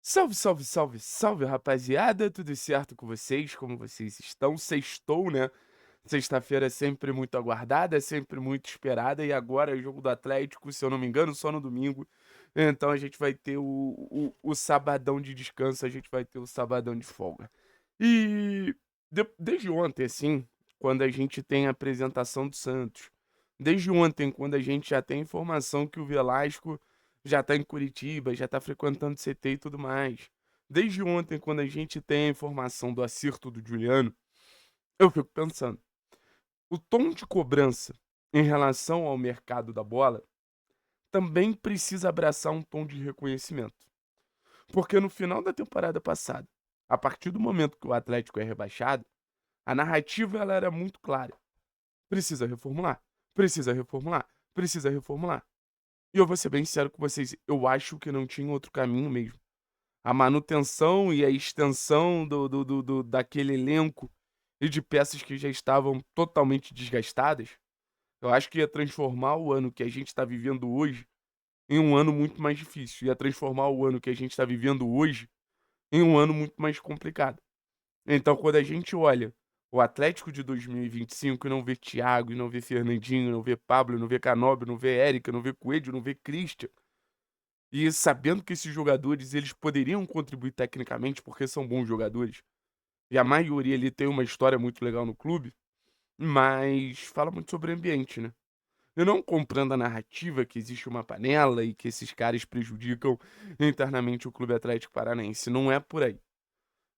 Salve, salve, salve, salve, rapaziada! Tudo certo com vocês? Como vocês estão? Sextou, né? Sexta-feira é sempre muito aguardada, é sempre muito esperada, e agora é jogo do Atlético, se eu não me engano, só no domingo. Então a gente vai ter o sabadão de descanso, a gente vai ter o sabadão de folga. E desde ontem, assim, quando a gente tem a apresentação do Santos, desde ontem, quando a gente já tem informação que o Velasco já tá em Curitiba, já tá frequentando CT e tudo mais. Desde ontem, quando a gente tem a informação do acerto do Juliano, eu fico pensando, o tom de cobrança em relação ao mercado da bola também precisa abraçar um tom de reconhecimento. Porque no final da temporada passada, a partir do momento que o Atlético é rebaixado, a narrativa ela era muito clara. Precisa reformular, precisa reformular, precisa reformular. E eu vou ser bem sincero com vocês, eu acho que não tinha outro caminho mesmo. A manutenção e a extensão daquele elenco e de peças que já estavam totalmente desgastadas, eu acho que ia transformar o ano que a gente está vivendo hoje em um ano muito mais difícil. Ia transformar o ano que a gente está vivendo hoje em um ano muito mais complicado. Então, quando a gente olha o Atlético de 2025 e não vê Thiago, e não vê Fernandinho, não vê Pablo, não vê Canóbio, não vê Érica, não vê Coelho, não vê Christian, e sabendo que esses jogadores eles poderiam contribuir tecnicamente porque são bons jogadores, e a maioria ali tem uma história muito legal no clube, mas fala muito sobre ambiente, né? Eu não comprando a narrativa que existe uma panela e que esses caras prejudicam internamente o Clube Atlético Paranaense. Não é por aí.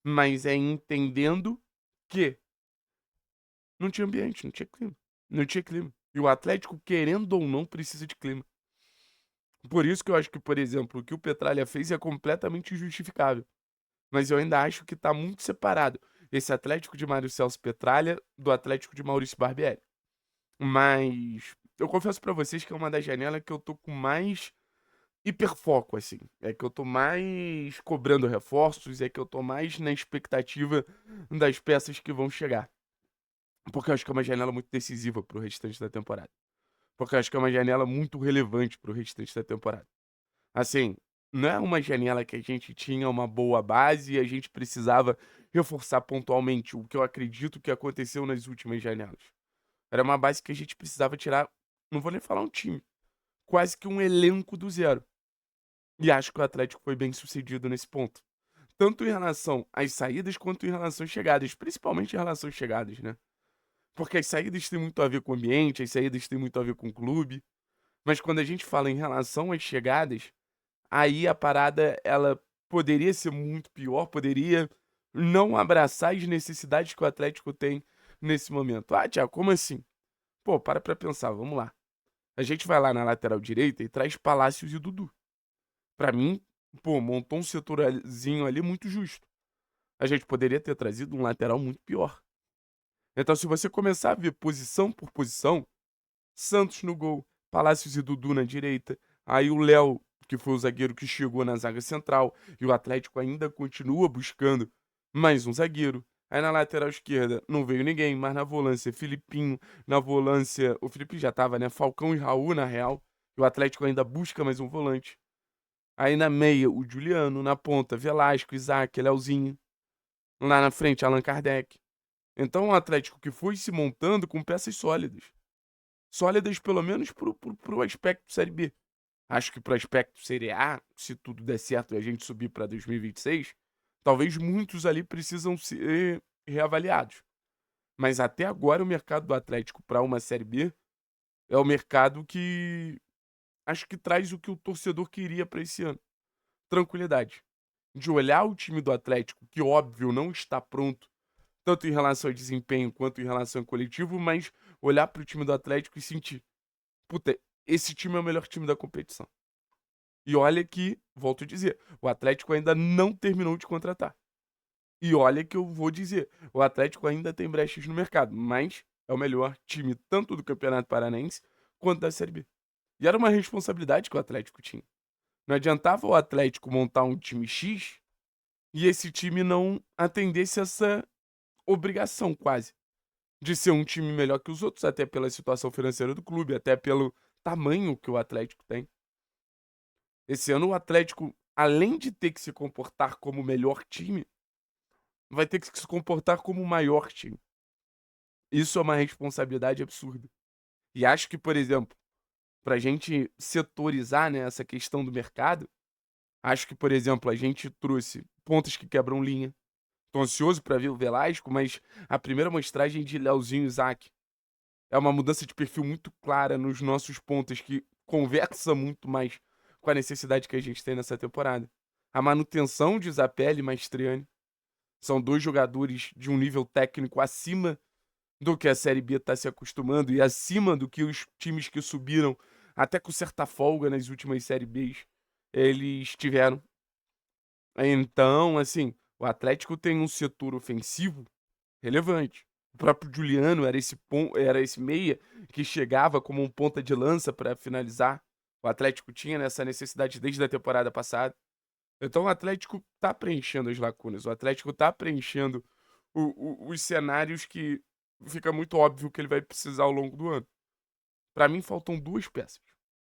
Mas é entendendo que não tinha ambiente, não tinha clima. Não tinha clima. E o Atlético, querendo ou não, precisa de clima. Por isso que eu acho que, por exemplo, o que o Petralha fez é completamente justificável. Mas eu ainda acho que tá muito separado esse Atlético de Mário Celso Petralha do Atlético de Maurício Barbieri. Mas eu confesso pra vocês que é uma das janelas que eu tô com mais hiperfoco, assim. É que eu tô mais cobrando reforços, é que eu tô mais na expectativa das peças que vão chegar. Porque eu acho que é uma janela muito decisiva pro restante da temporada. Porque eu acho que é uma janela muito relevante pro restante da temporada. Assim, não é uma janela que a gente tinha uma boa base e a gente precisava reforçar pontualmente, o que eu acredito que aconteceu nas últimas janelas. Era uma base que a gente precisava tirar, não vou nem falar um time, quase que um elenco do zero. E acho que o Atlético foi bem sucedido nesse ponto. Tanto em relação às saídas quanto em relação às chegadas, principalmente em relação às chegadas, né? Porque as saídas têm muito a ver com o ambiente, as saídas têm muito a ver com o clube. Mas quando a gente fala em relação às chegadas, aí a parada, ela poderia ser muito pior, poderia não abraçar as necessidades que o Atlético tem nesse momento. Ah, Thiago, como assim? Pô, pra pensar, vamos lá. A gente vai lá na lateral direita e traz Palácios e Dudu. Pra mim, pô, montou um setorzinho ali muito justo. A gente poderia ter trazido um lateral muito pior. Então, se você começar a ver posição por posição, Santos no gol, Palácios e Dudu na direita, aí o Léo, que foi o zagueiro que chegou na zaga central, e o Atlético ainda continua buscando mais um zagueiro. Aí na lateral esquerda não veio ninguém, mas na volância Filipinho, na volância, o Felipe já tava, né? Falcão e Raul na real, e o Atlético ainda busca mais um volante. Aí na meia, o Juliano, na ponta, Velasco, Isaac, Leozinho, lá na frente, Allan Kardec. Então o Atlético que foi se montando com peças sólidas. Sólidas pelo menos pro aspecto Série B. Acho que pro aspecto Série A, se tudo der certo e a gente subir para 2026, talvez muitos ali precisam ser reavaliados. Mas até agora o mercado do Atlético para uma Série B é o mercado que acho que traz o que o torcedor queria para esse ano. Tranquilidade. De olhar o time do Atlético, que óbvio não está pronto, tanto em relação ao desempenho quanto em relação ao coletivo, mas olhar para o time do Atlético e sentir, puta, esse time é o melhor time da competição. E olha que, volto a dizer, o Atlético ainda não terminou de contratar. E olha que eu vou dizer, o Atlético ainda tem brechas no mercado, mas é o melhor time tanto do Campeonato Paranaense quanto da Série B. E era uma responsabilidade que o Atlético tinha. Não adiantava o Atlético montar um time X e esse time não atendesse essa obrigação quase de ser um time melhor que os outros, até pela situação financeira do clube, até pelo tamanho que o Atlético tem. Esse ano o Atlético, além de ter que se comportar como o melhor time, vai ter que se comportar como o maior time. Isso é uma responsabilidade absurda. E acho que, por exemplo, pra gente setorizar, né, essa questão do mercado, acho que, por exemplo, a gente trouxe pontas que quebram linha. Tô ansioso pra ver o Velasco, mas a primeira amostragem de Leozinho e Isaac é uma mudança de perfil muito clara nos nossos pontas, que conversa muito mais com a necessidade que a gente tem nessa temporada. A manutenção de Zapelli e Mastriani são 2 jogadores de um nível técnico acima do que a Série B está se acostumando e acima do que os times que subiram, até com certa folga nas últimas Série Bs, eles tiveram. Então, assim, o Atlético tem um setor ofensivo relevante. O próprio Juliano era esse meia que chegava como um ponta de lança para finalizar. O Atlético tinha essa necessidade desde a temporada passada. Então o Atlético tá preenchendo as lacunas. O Atlético tá preenchendo os cenários que fica muito óbvio que ele vai precisar ao longo do ano. Para mim faltam 2 peças.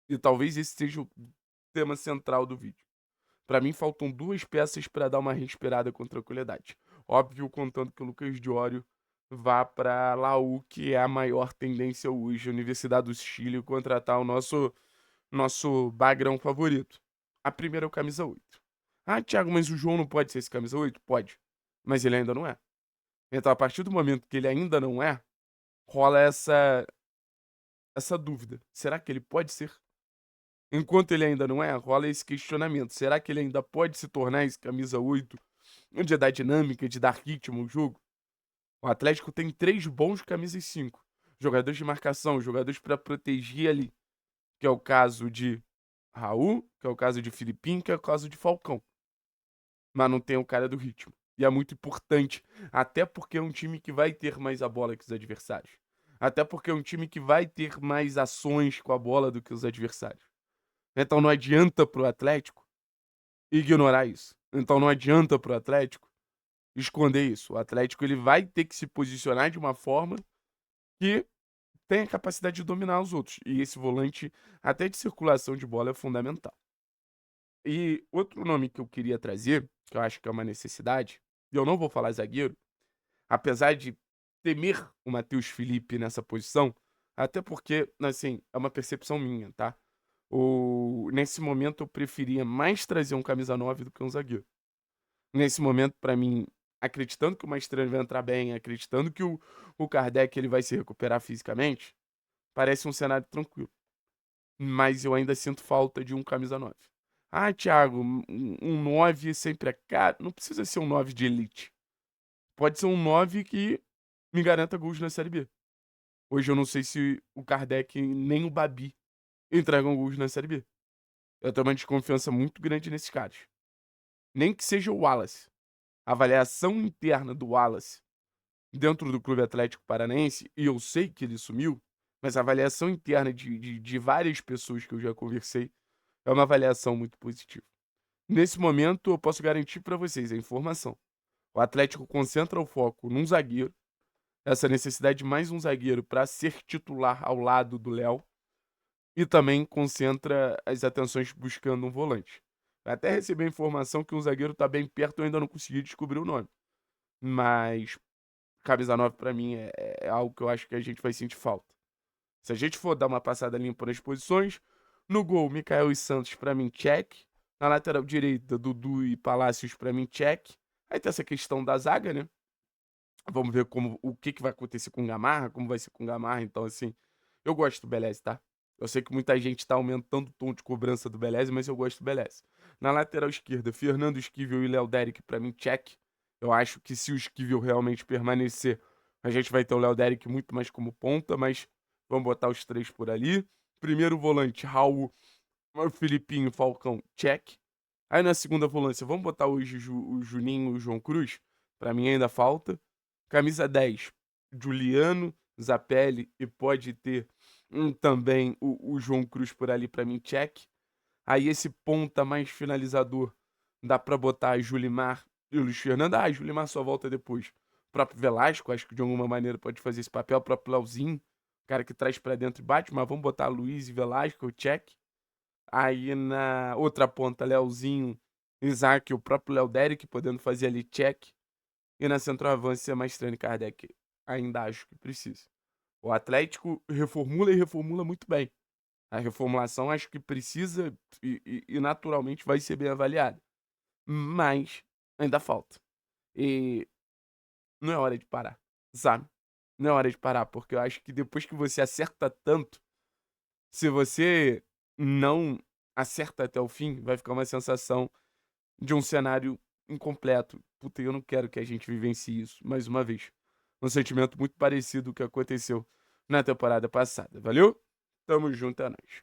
E talvez esse seja o tema central do vídeo. Para mim faltam 2 peças para dar uma respirada com tranquilidade. Óbvio, contando que o Lucas Diório vá para Laú, que é a maior tendência hoje, a Universidade do Chile, contratar o nosso bagrão favorito. A primeira é o camisa 8. Ah, Thiago, mas o João não pode ser esse camisa 8? Pode. Mas ele ainda não é. Então, a partir do momento que ele ainda não é, rola essa dúvida. Será que ele pode ser? Enquanto ele ainda não é, rola esse questionamento. Será que ele ainda pode se tornar esse camisa 8, de dar dinâmica, de dar ritmo ao jogo? O Atlético tem 3 bons camisas 5. Jogadores de marcação, jogadores para proteger ali. Que é o caso de Raul, que é o caso de Filipinho, que é o caso de Falcão. Mas não tem o cara do ritmo. E é muito importante, até porque é um time que vai ter mais a bola que os adversários. Até porque é um time que vai ter mais ações com a bola do que os adversários. Então não adianta pro Atlético ignorar isso. Então não adianta pro Atlético esconder isso. O Atlético ele vai ter que se posicionar de uma forma que tenha capacidade de dominar os outros. E esse volante, até de circulação de bola, é fundamental. E outro nome que eu queria trazer, que eu acho que é uma necessidade, e eu não vou falar zagueiro, apesar de temer o Matheus Felipe nessa posição, até porque, assim, é uma percepção minha, tá? Nesse momento eu preferia mais trazer um camisa 9 do que um zagueiro. Nesse momento, pra mim, acreditando que o Maestranho vai entrar bem, acreditando que o Kardec ele vai se recuperar fisicamente, parece um cenário tranquilo. Mas eu ainda sinto falta de um camisa 9. Ah, Thiago, um 9 sempre é caro. Não precisa ser um 9 de elite. Pode ser um 9 que me garanta gols na Série B. Hoje eu não sei se o Kardec nem o Babi entregam gols na Série B. Eu tenho uma desconfiança muito grande nesses caras. Nem que seja o Wallace. A avaliação interna do Wallace dentro do Clube Atlético Paranaense, e eu sei que ele sumiu, mas a avaliação interna de várias pessoas que eu já conversei é uma avaliação muito positiva. Nesse momento, eu posso garantir para vocês a informação. O Atlético concentra o foco num zagueiro, essa necessidade de mais um zagueiro para ser titular ao lado do Léo, e também concentra as atenções buscando um volante. Eu até recebi a informação que um zagueiro está bem perto, eu ainda não consegui descobrir o nome. Mas camisa 9 para mim é algo que eu acho que a gente vai sentir falta. Se a gente for dar uma passada limpa nas posições, no gol, Mikael e Santos para mim, check. Na lateral direita, Dudu e Palácios para mim, check. Aí tem essa questão da zaga, né? Vamos ver o que vai acontecer com o Gamarra, como vai ser com o Gamarra. Então, assim, eu gosto do Beleze, tá? Eu sei que muita gente tá aumentando o tom de cobrança do Beleze, mas eu gosto do Beleze. Na lateral esquerda, Fernando Esquivel e Léo Derek, pra mim, check. Eu acho que se o Esquivel realmente permanecer, a gente vai ter o Léo Derek muito mais como ponta, mas vamos botar os 3 por ali. Primeiro volante, Raul, Filipinho, Falcão, check. Aí na segunda volância, vamos botar hoje o Juninho e o João Cruz? Pra mim ainda falta. Camisa 10, Juliano, Zapelli e pode ter também o João Cruz por ali pra mim, check. Aí esse ponta mais finalizador, dá pra botar Julimar e o Luiz Fernando. Ah, Julimar só volta depois. O próprio Velasco, acho que de alguma maneira pode fazer esse papel. O próprio Lauzinho, cara que traz pra dentro e bate, mas vamos botar Luiz e Velasco, check. Aí na outra ponta, Leozinho Isaac, o próprio Léo Derek podendo fazer ali check. E na centroavância, ser Maestrani e Kardec. Ainda acho que precisa. O Atlético reformula e reformula muito bem. A reformulação acho que precisa e naturalmente vai ser bem avaliada. Mas ainda falta. E não é hora de parar, sabe? Não é hora de parar, porque eu acho que depois que você acerta tanto, se você não acerta até o fim, vai ficar uma sensação de um cenário incompleto. Puta, eu não quero que a gente vivencie isso mais uma vez. Um sentimento muito parecido com o que aconteceu na temporada passada. Valeu? Tamo junto, é nóis.